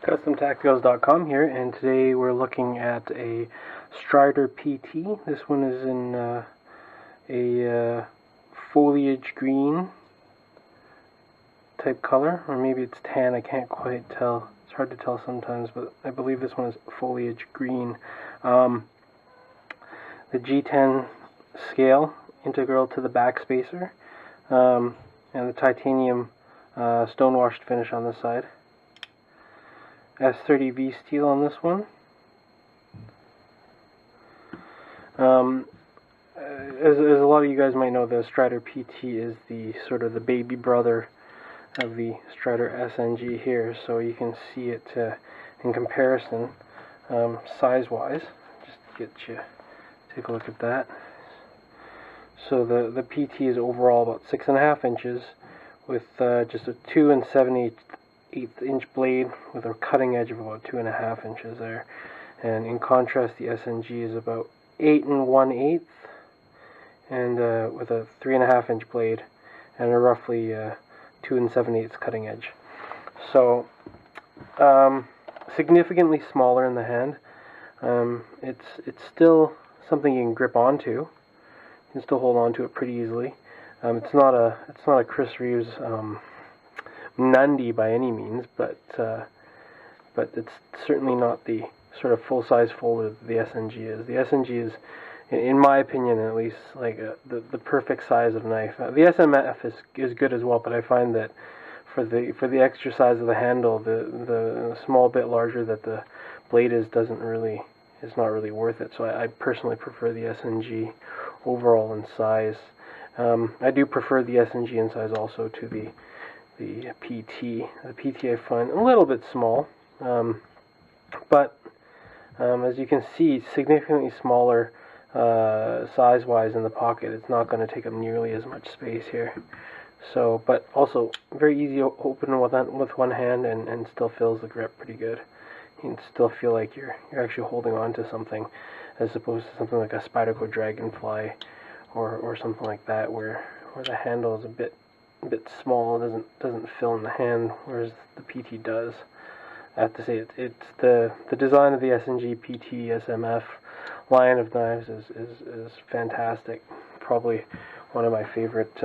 CustomTacticals.com here, and today we're looking at a Strider PT. This one is in a foliage green type color, or maybe it's tan, I can't quite tell. It's hard to tell sometimes, but I believe this one is foliage green. The G10 scale, integral to the back spacer, and the titanium stonewashed finish on this side. S30V steel on this one. As a lot of you guys might know, the Strider PT is the sort of the baby brother of the Strider SNG here, so you can see it in comparison, size-wise. Just get you take a look at that. So the PT is overall about 6.5 inches, with just a 2 7/8 inch blade with a cutting edge of about 2.5 inches there, and in contrast the SNG is about 8 1/8 and with a 3.5 inch blade and a roughly 2 7/8 cutting edge. So significantly smaller in the hand. It's still something you can grip onto. You can still hold on to it pretty easily. It's not a Chris Reeves Nundy by any means, but it's certainly not the sort of full-size fold the SNG is. The SNG is, in my opinion at least, like the perfect size of knife. The SMF is good as well, but I find that for the extra size of the handle, the small bit larger that the blade is not really worth it. So I personally prefer the SNG overall in size. I do prefer the SNG in size also to the PT. The PT I find a little bit small, but as you can see, significantly smaller size-wise in the pocket. It's not going to take up nearly as much space here. So, but also very easy to open with one hand, and still feels the grip pretty good. You can still feel like you're actually holding on to something, as opposed to something like a Spyderco Dragonfly or something like that, where the handle is a bit small, doesn't fill in the hand, whereas the PT does. I have to say it's the design of the SNG PT SMF line of knives is fantastic. Probably one of my favorite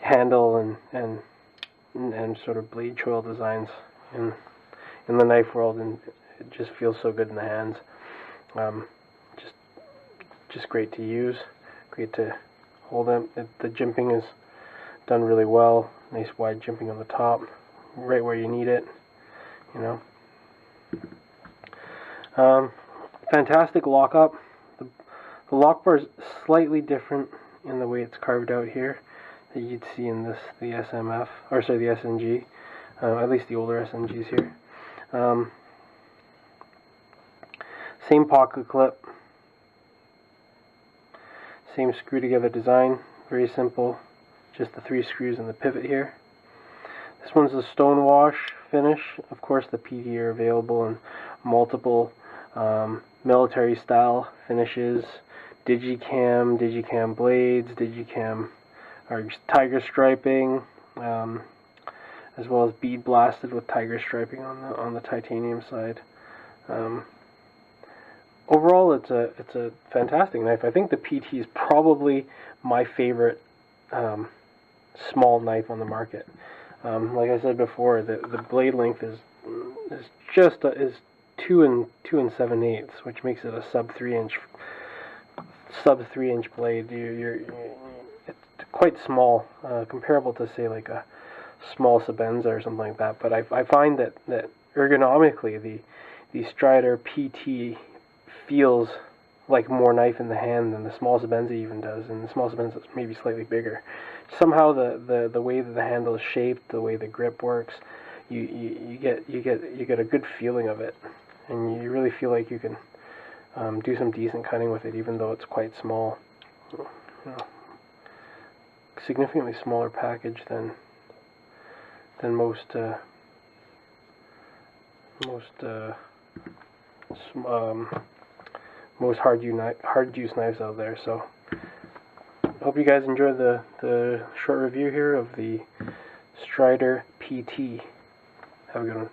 handle and sort of blade choil designs in the knife world, and it just feels so good in the hands. Just great to use, great to hold them. The jimping is done really well. Nice wide jimping on the top, right where you need it, you know. Fantastic lockup. The lock bar is slightly different in the way it's carved out here that you'd see in the SMF, or sorry, the SNG, at least the older SNGs here. Same pocket clip, same screw together design, very simple. Just the 3 screws and the pivot here. This one's a stonewash finish. Of course, the PT are available in multiple military style finishes, digicam blades, digicam or tiger striping, as well as bead blasted with tiger striping on the titanium side. Overall, it's a fantastic knife. I think the PT is probably my favorite small knife on the market. Like I said before, the blade length is 2 7/8, which makes it a sub 3 inch blade. It's quite small, comparable to say like a small Sebenza or something like that. But I find that ergonomically the Strider PT feels like more knife in the hand than the small Sebenza even does, and the small Sebenza is maybe slightly bigger. Somehow the way that the handle is shaped, the way the grip works, you get a good feeling of it, and you really feel like you can do some decent cutting with it, even though it's quite small. You know, significantly smaller package than most hard use knives out there. So hope you guys enjoyed the short review here of the Strider PT. Have a good one.